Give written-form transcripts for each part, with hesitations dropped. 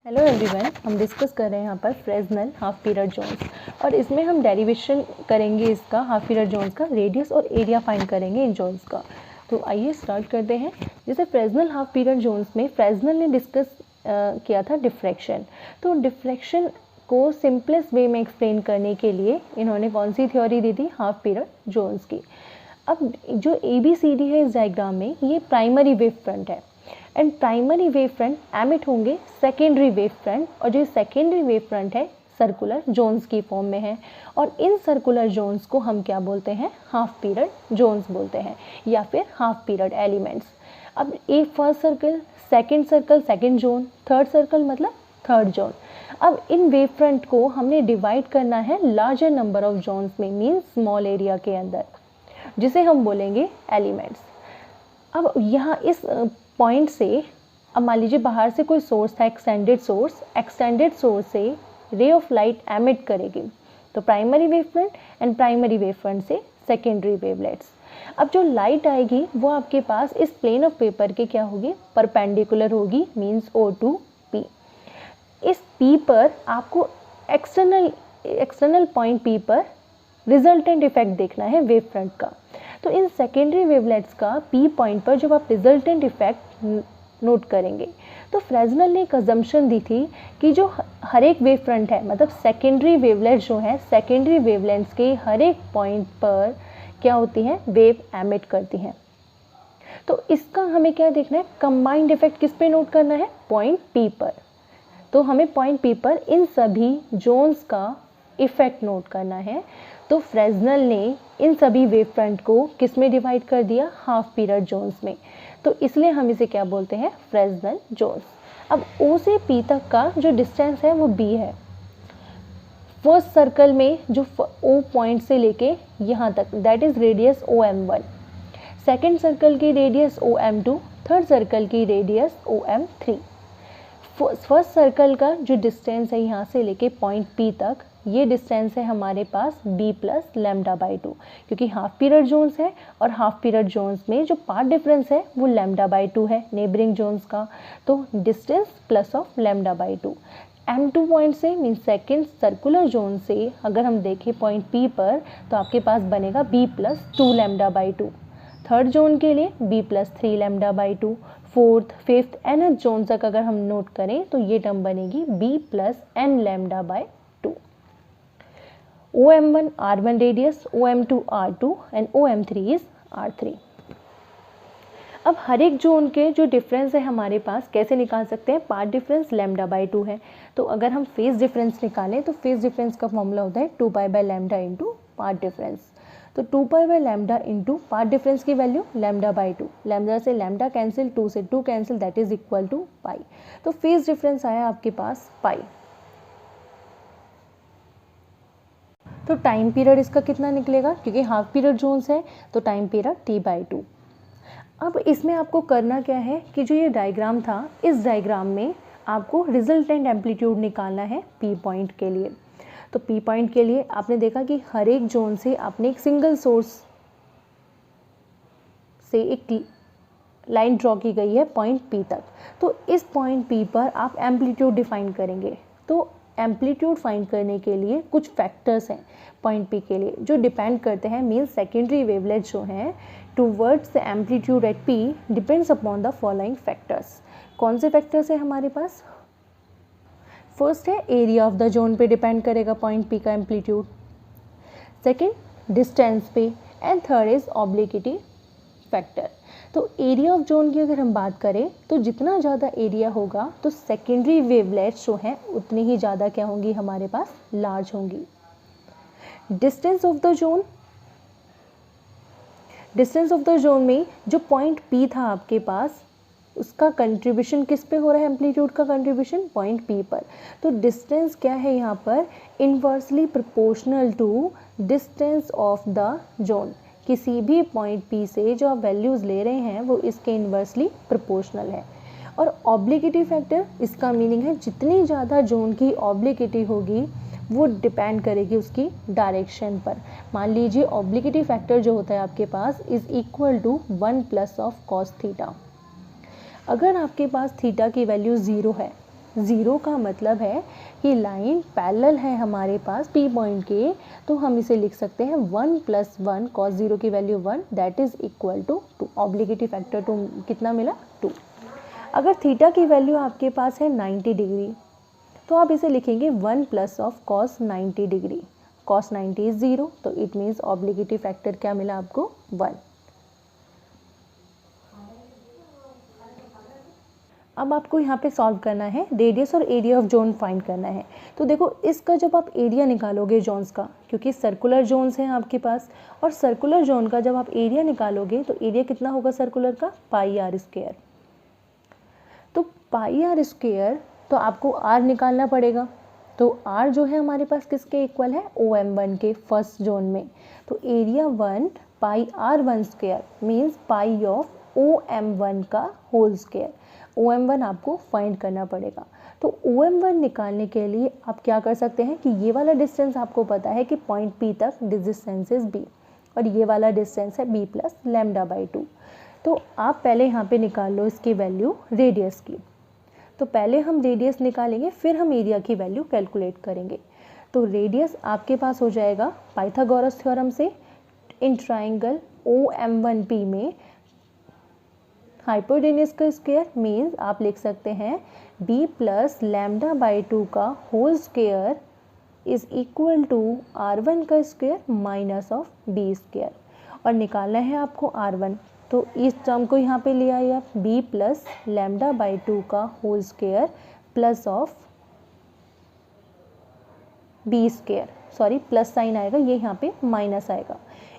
Hello everyone, हम discuss कर रहे हैं यहाँ पर फ्रेस्नेल हाफ पीरियड जोन्स और इसमें हम डेरिवेशन करेंगे इसका हाफ पीरियड जोन्स का रेडियस और एरिया फाइंड करेंगे इन जोन्स का। तो आइए स्टार्ट करते हैं। जैसे फ्रेस्नेल हाफ पीरियड जोन्स में फ्रेस्नेल ने डिस्कस किया था डिफ्रैक्शन। तो डिफ्रैक्शन को सिंपलेस्ट वे में एक्सप्लेन करने के लिए इन्होंने कौन सी थ्योरी दी थी? हाफ पीरियड जोन्स की। अब जो ABCD है इस डायग्राम में, ये प्राइमरी वेव फ्रंट है and primary wave front emit होंगे सेकेंडरी वेव फ्रंट, और जो सेकेंडरी वेव फ्रंट है सर्कुलर जोन्स की फॉर्म में है, और इन सर्कुलर जोन्स को हम क्या बोलते हैं? हाफ पीरियड जोन्स बोलते हैं या फिर हाफ पीरियड एलिमेंट्स। अब एक first circle, second zone, third circle मतलब थर्ड जोन। अब इन वेव फ्रंट को हमने डिवाइड करना है लार्जर नंबर ऑफ जोन्स में, मीन्स स्मॉल एरिया के अंदर, जिसे हम बोलेंगे एलिमेंट्स। अब यहाँ इस पॉइंट से, अब मान लीजिए बाहर से कोई सोर्स था, एक्सटेंडेड सोर्स से रे ऑफ लाइट एमिट करेगी, तो primary wave front end primary wave front से सेकेंडरी वेवलेट्स। अब जो लाइट आएगी वो आपके पास इस प्लेन ऑफ पेपर के क्या होगी? परपेंडिकुलर होगी, मीन्स O2P। इस P पर आपको एक्सटर्नल पॉइंट P पर रिजल्टेंट इफेक्ट देखना है वेव फ्रंट का। तो इन सेकेंडरी वेवलेट्स का P पॉइंट पर जब आप रिजल्टेंट इफेक्ट नोट करेंगे, तो फ्रेस्नेल ने एक अजम्पशन दी थी कि जो हर एक वेव फ्रंट है, मतलब सेकेंडरी वेवलेट्स जो है, सेकेंडरी वेवलेट्स के हर एक पॉइंट पर क्या होती हैं? वेव एमिट करती हैं। तो इसका हमें क्या देखना है? कंबाइंड इफेक्ट किस पे नोट करना है? पॉइंट P पर। तो हमें पॉइंट P पर इन सभी जोन्स का इफेक्ट नोट करना है। तो फ्रेस्नेल ने इन सभी वेव फ्रंट को किस में डिवाइड कर दिया? हाफ पीरियड जोन्स में। तो इसलिए हम इसे क्या बोलते हैं? Fresnel zones. अब O से P तक का जो डिस्टेंस है वो B है। फर्स्ट सर्कल में जो O पॉइंट से लेके यहाँ तक, that is radius OM1। Second circle की रेडियस OM2, थर्ड सर्कल की रेडियस OM3। फर्स्ट सर्कल का जो डिस्टेंस है यहाँ से लेके पॉइंट P तक, ये डिस्टेंस है हमारे पास B प्लस λ/2, क्योंकि हाफ पीरियड जोन्स है और हाफ पीरियड जोन्स में जो पार्ट डिफरेंस है वो λ/2 है नेबरिंग जोन्स का। तो distance plus of λ/2। M2 point से, मीन सेकेंड सर्कुलर जोन से अगर हम देखें पॉइंट P पर, तो आपके पास बनेगा B प्लस 2 λ/2। थर्ड जोन के लिए B plus 3 λ/2। Fourth, fifth, nth zone तक अगर हम नोट करें तो ये टर्म बनेगी B plus n λ/2। OM1 R1 radius, OM2 R2 and OM3 is R3। अब हर एक जोन के जो डिफरेंस है हमारे पास कैसे निकाल सकते हैं? पार्ट डिफरेंस λ/2 है। तो अगर हम फेज डिफरेंस निकालें तो फेज डिफरेंस का फॉर्मूला होता है 2π/λ इंटू पार्ट डिफरेंस। तो 2π/λ इंटू पार्ट डिफरेंस की वैल्यू λ/2। लैम्डा से लैम्डा कैंसिल, 2 से 2 cancel, that is equal to pi. तो फेज डिफरेंस आया आपके पास पाई। तो टाइम पीरियड इसका कितना निकलेगा? क्योंकि हाफ पीरियड जोन्स है तो टाइम पीरियड T/2। अब इसमें आपको करना क्या है कि जो ये डायग्राम था, इस डायग्राम में आपको रिजल्टेंट एम्पलीट्यूड निकालना है P पॉइंट के लिए। तो P पॉइंट के लिए आपने देखा कि हर एक जोन से आपने एक सिंगल सोर्स से एक लाइन ड्रॉ की गई है पॉइंट P तक। तो इस पॉइंट P पर आप एम्पलीट्यूड डिफाइन करेंगे। तो एम्पलीट्यूड फाइंड करने के लिए कुछ फैक्टर्स हैं पॉइंट P के लिए जो डिपेंड करते हैं, मीन्स सेकेंडरी वेवलेट जो हैं towards the amplitude at P depends upon the following factors. कौन से फैक्टर्स हैं हमारे पास? फर्स्ट है एरिया ऑफ द जोन पे डिपेंड करेगा पॉइंट P का एम्पलीट्यूड, सेकेंड डिस्टेंस पे, and third is obliquity factor. तो एरिया ऑफ जोन की अगर हम बात करें तो जितना ज़्यादा एरिया होगा तो सेकेंडरी वेवलेट्स जो हैं उतनी ही ज़्यादा क्या होंगी हमारे पास? लार्ज होंगी। Distance of the zone, distance of the zone में जो पॉइंट P था आपके पास, उसका कंट्रीब्यूशन किस पे हो रहा है? एम्पलीट्यूड का कंट्रीब्यूशन पॉइंट P पर। तो डिस्टेंस क्या है यहाँ पर? Inversely proportional to distance of the zone. किसी भी पॉइंट P से जो आप वैल्यूज़ ले रहे हैं वो इसके इन्वर्सली प्रोपोर्शनल है। और ऑब्लिक्विटी फैक्टर, इसका मीनिंग है जितनी ज़्यादा जोन की ऑब्लिक्विटी होगी वो डिपेंड करेगी उसकी डायरेक्शन पर। मान लीजिए ऑब्लिक्विटी फैक्टर जो होता है आपके पास is equal to 1 plus of cos theta. अगर आपके पास थीटा की वैल्यू 0 है ज़ीरो का मतलब है कि लाइन पैरेलल है हमारे पास P पॉइंट के, तो हम इसे लिख सकते हैं 1 + 1 cos 0 की value 1 that is equal to 2। Obligatory factor 2 कितना मिला 2। अगर थीटा की वैल्यू आपके पास है 90 डिग्री तो आप इसे लिखेंगे 1 plus of cos 90 degree. cos 90 is 0, तो इट मीन्स ऑब्लिगेटरी फैक्टर क्या मिला आपको 1। अब आपको यहाँ पे सॉल्व करना है, रेडियस और एरिया ऑफ जोन फाइंड करना है। तो देखो इसका जब आप एरिया निकालोगे जोन्स का, क्योंकि सर्कुलर जोन्स हैं आपके पास, और सर्कुलर जोन का जब आप एरिया निकालोगे तो एरिया कितना होगा सर्कुलर का πr²। तो πr², तो आपको r निकालना पड़ेगा। तो r जो है हमारे पास किसके इक्वल है OM1 के फर्स्ट जोन में। तो area 1 πr1² means pi of OM1 का होल स्क्वायर। OM1 आपको फाइंड करना पड़ेगा। तो OM1 निकालने के लिए आप क्या कर सकते हैं कि ये वाला डिस्टेंस आपको पता है कि पॉइंट P तक डिस्टेंस इज B, और ये वाला डिस्टेंस है B + λ/2। तो आप पहले यहाँ पे निकाल लो इसकी वैल्यू रेडियस की। तो पहले हम रेडियस निकालेंगे, फिर हम एरिया की वैल्यू कैलकुलेट करेंगे। तो रेडियस आपके पास हो जाएगा पाइथागोरस थ्योरम से, इन ट्राइंगल OM1P में हाइपोटेन्यूज का स्क्वायर मीन्स आप लिख सकते हैं B + λ/2 का whole square is equal to R1 का स्क्वायर माइनस ऑफ B², और निकालना है आपको R1। तो इस टर्म को यहाँ पे ले आइए आप, B + λ/2 का whole square plus of B², sorry plus sign आएगा, ये यहाँ पे माइनस आएगा,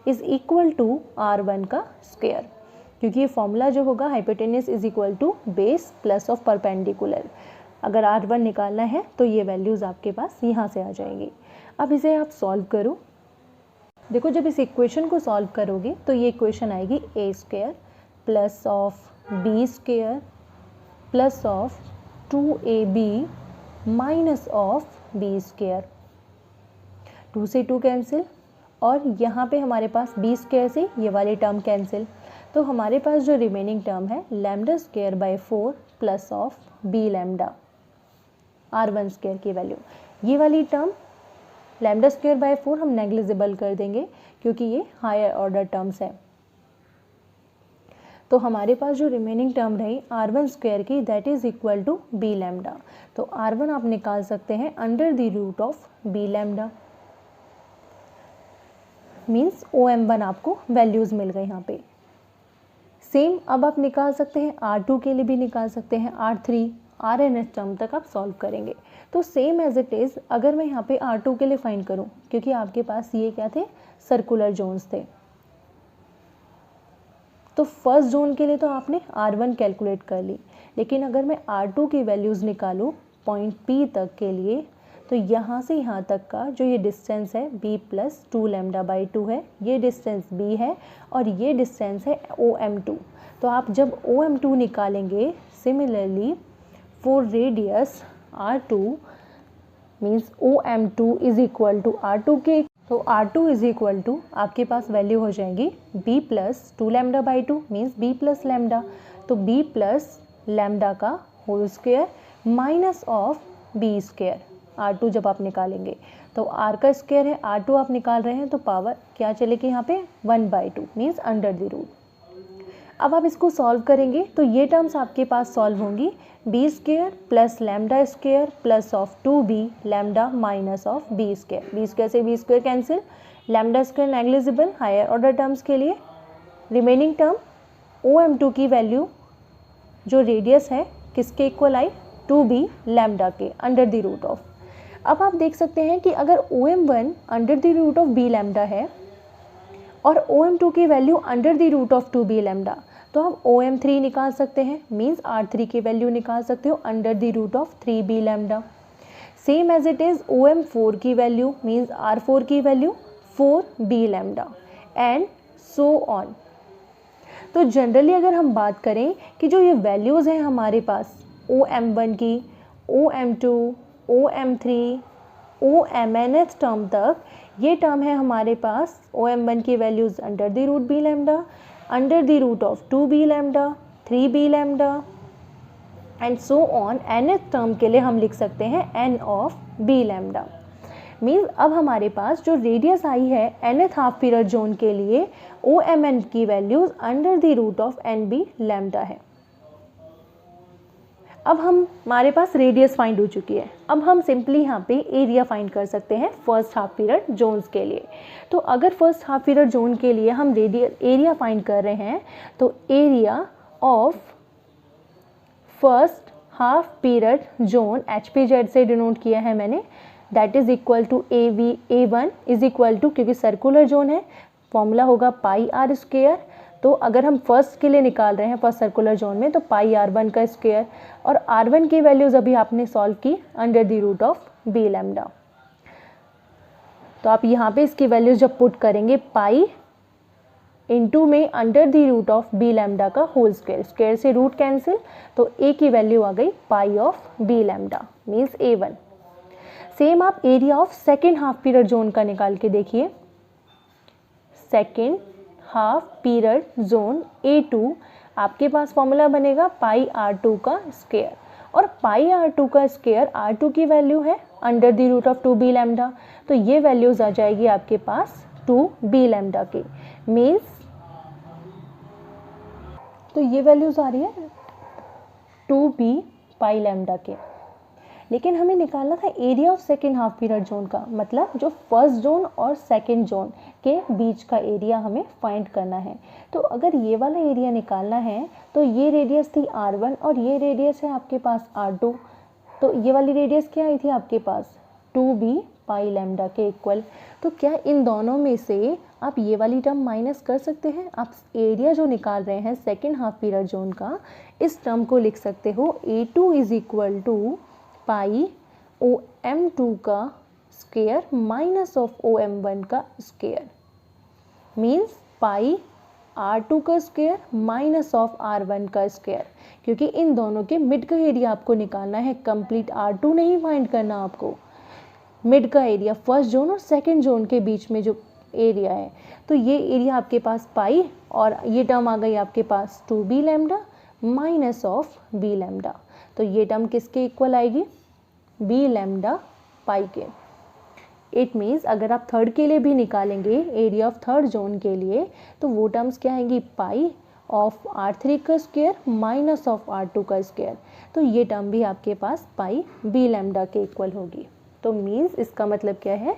इज इक्वल टू R1 का स्क्वायर, क्योंकि ये फॉर्मूला जो होगा hypotenuse is equal to base plus of perpendicular. अगर R1 निकालना है तो ये वैल्यूज़ आपके पास यहाँ से आ जाएंगी। अब इसे आप सॉल्व करो। देखो जब इस इक्वेशन को सॉल्व करोगे तो ये इक्वेशन आएगी A² plus of B² plus of 2AB minus of B²। 2 से 2 कैंसिल, और यहाँ पे हमारे पास B² से ये वाली टर्म कैंसिल, तो हमारे पास जो रिमेनिंग टर्म है λ² प्लस ऑफ B² R1² की वैल्यू। ये वाली टर्म λ² हम नेग्लिजिबल कर देंगे क्योंकि ये हायर ऑर्डर टर्म्स है। तो हमारे पास जो रिमेनिंग टर्म रही R1² की that is equal to B²। तो R1 आप निकाल सकते हैं under the root of B², means OM1 आपको वैल्यूज़ मिल गए यहाँ पे। सेम अब आप निकाल सकते हैं R2 के लिए भी निकाल सकते हैं, R3 RNS टर्म तक आप सॉल्व करेंगे। तो सेम एज इट इज़ अगर मैं यहाँ पे R2 के लिए फाइंड करूँ, क्योंकि आपके पास ये क्या थे सर्कुलर जोन्स थे, तो फर्स्ट जोन के लिए तो आपने R1 कैलकुलेट कर ली, लेकिन अगर मैं R2 की वैल्यूज़ निकालूँ पॉइंट P तक के लिए, तो यहाँ से यहाँ तक का जो ये डिस्टेंस है B + 2λ/2 है, ये डिस्टेंस B है, और ये डिस्टेंस है OM2। तो आप जब OM2 निकालेंगे similarly for radius R2 means OM2 is equal to R2 के, तो R2 इज इक्वल टू आपके पास वैल्यू हो जाएगी B + 2λ/2 मीन्स B + λ, तो B + λ का whole square minus of B²। R2 जब आप निकालेंगे तो R का स्क्वायर है, R2 आप निकाल रहे हैं तो पावर क्या चलेगी यहाँ पे 1/2 मीन्स अंडर द रूट। अब आप इसको सॉल्व करेंगे तो ये टर्म्स आपके पास सॉल्व होंगी, B² plus λ² plus of 2B λ minus of B²। B² से B² cancel, λ² negligible higher order terms के लिए। रिमेनिंग टर्म OM2 की वैल्यू जो रेडियस है किसके इक्वल आई 2B λ के अंडर द रूट ऑफ। अब आप देख सकते हैं कि अगर OM1 under the root of B² है और OM2 की value under the root of 2B λ, तो आप OM3 निकाल सकते हैं, मीन्स R3 की वैल्यू निकाल सकते हो under the root of 3B λ। Same as it is OM4 की वैल्यू मीन्स R4 की value 4B λ and so on. तो जनरली अगर हम बात करें कि जो ये वैल्यूज़ हैं हमारे पास OM1 की, OM2, OM3, OMNth टर्म तक, ये टर्म है हमारे पास OM1 की values under the root B λ, under the root of 2B λ, 3B λ, and so on. nth term के लिए हम लिख सकते हैं n of b lambda. Means अब हमारे पास जो रेडियस आई है nth हाफ पीरियड जोन के लिए OMN की values under the root of NB lambda है। अब हमारे पास रेडियस फाइंड हो चुकी है। अब हम सिंपली यहाँ पे एरिया फाइंड कर सकते हैं फर्स्ट हाफ पीरियड जोन्स के लिए। तो अगर फर्स्ट हाफ पीरियड जोन के लिए हम एरिया फाइंड कर रहे हैं तो area of first half period zone HPZ से डिनोट किया है मैंने, that is equal to A1 is equal to, क्योंकि सर्कुलर जोन है फॉर्मूला होगा पाई आर स्क्वायर। तो अगर हम फर्स्ट के लिए निकाल रहे हैं फर्स्ट सर्कुलर जोन में तो पाई R1 का स्क्वायर, और R1 की वैल्यूज अभी आपने सॉल्व की under the root of B lambda. तो आप यहाँ पे इसकी वैल्यूज जब पुट करेंगे पाई इनटू में under the root of B lambda का होल स्क्वायर, स्क्वायर से रूट कैंसिल, तो A की वैल्यू आ गई pi of B lambda means A1। Same आप area of second half period zone का निकाल के देखिए। Second half period zone A2, आपके पास फॉर्मूला बनेगा पाई R2 का स्क्वायर, और पाई R2 का स्क्वायर R2 की वैल्यू है under the root of 2B lambda, तो ये वैल्यूज आ जाएगी आपके पास 2B लैम्डा की। मीन्स तो ये वैल्यूज आ रही है 2B पाई लैम्डा के। लेकिन हमें निकालना था area of second half period zone का, मतलब जो फर्स्ट जोन और सेकेंड जोन के बीच का एरिया हमें फाइंड करना है। तो अगर ये वाला एरिया निकालना है तो ये रेडियस थी R1 और ये रेडियस है आपके पास R2, तो ये वाली रेडियस क्या आई थी आपके पास 2B पाई लैम्डा के इक्वल। तो क्या इन दोनों में से आप ये वाली टर्म माइनस कर सकते हैं? आप एरिया जो निकाल रहे हैं सेकेंड हाफ पीरियड जोन का, इस टर्म को लिख सकते हो A2 is equal to pi OM2 का स्क्वायर माइनस ऑफ OM1 का स्क्वायर, मीन्स पाई R2 का स्क्वायर माइनस ऑफ R1 का स्क्वायर, क्योंकि इन दोनों के मिड का एरिया आपको निकालना है, कंप्लीट R2 नहीं फाइंड करना आपको, मिड का एरिया फर्स्ट जोन और सेकंड जोन के बीच में जो एरिया है। तो ये एरिया आपके पास पाई, और ये टर्म आ गई आपके पास 2B lambda minus of B lambda, तो ये टर्म किसके इक्वल आएगी B लैम्डा पाई के। इट मीन्स अगर आप थर्ड के लिए भी निकालेंगे एरिया ऑफ थर्ड जोन के लिए तो वो टर्म्स क्या आएंगी पाई ऑफ R3 का स्क्वायर माइनस ऑफ R2 का स्क्वायर, तो ये टर्म भी आपके पास पाई B लैम्डा के इक्वल होगी। तो मीन्स इसका मतलब क्या है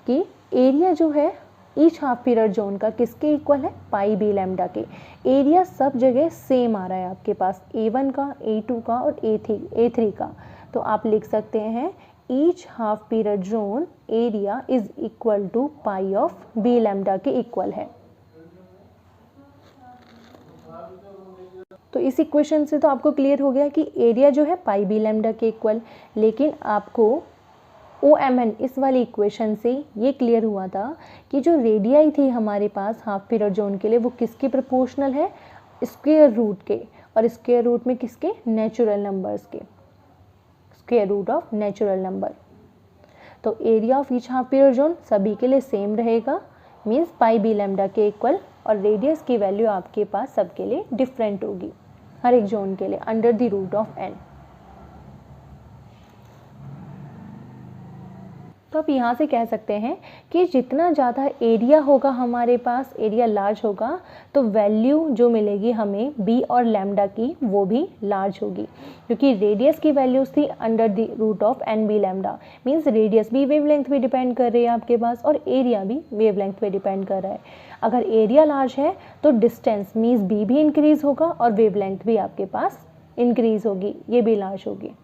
कि एरिया जो है ईच हाफ पीरियड जोन का किसके इक्वल है पाई B लैम्डा के। एरिया सब जगह सेम आ रहा है आपके पास A1 का, A2 का और A3 का, तो आप लिख सकते हैं each half period zone area is equal to pi of B lambda के इक्वल है। तो इस इक्वेशन से तो आपको क्लियर हो गया कि एरिया जो है पाई B लैम्डा के इक्वल, लेकिन आपको OMN इस वाली इक्वेशन से ये क्लियर हुआ था कि जो रेडियाई थी हमारे पास हाफ पीरियड जोन के लिए वो किसके प्रोपोर्शनल है स्क्वायर रूट के, और स्क्वायर रूट में किसके नेचुरल नंबर्स के, square root of natural number. तो area of each half period zone सभी के लिए सेम रहेगा, मीन्स पाई B लैम्डा के इक्वल, और रेडियस की वैल्यू आपके पास सबके लिए डिफरेंट होगी हर एक जोन के लिए under the root of n। तो आप यहाँ से कह सकते हैं कि जितना ज़्यादा एरिया होगा हमारे पास, एरिया लार्ज होगा तो वैल्यू जो मिलेगी हमें B और लैम्डा की वो भी लार्ज होगी, क्योंकि रेडियस की वैल्यूज थी under the root of NB lambda, means radius भी वेवलेंथ पे डिपेंड कर रही है आपके पास और एरिया भी वेवलेंथ पे डिपेंड कर रहा है। अगर एरिया लार्ज है तो डिस्टेंस मीन्स B भी इंक्रीज़ होगा और वेवलेंथ भी आपके पास इंक्रीज़ होगी, ये भी लार्ज होगी।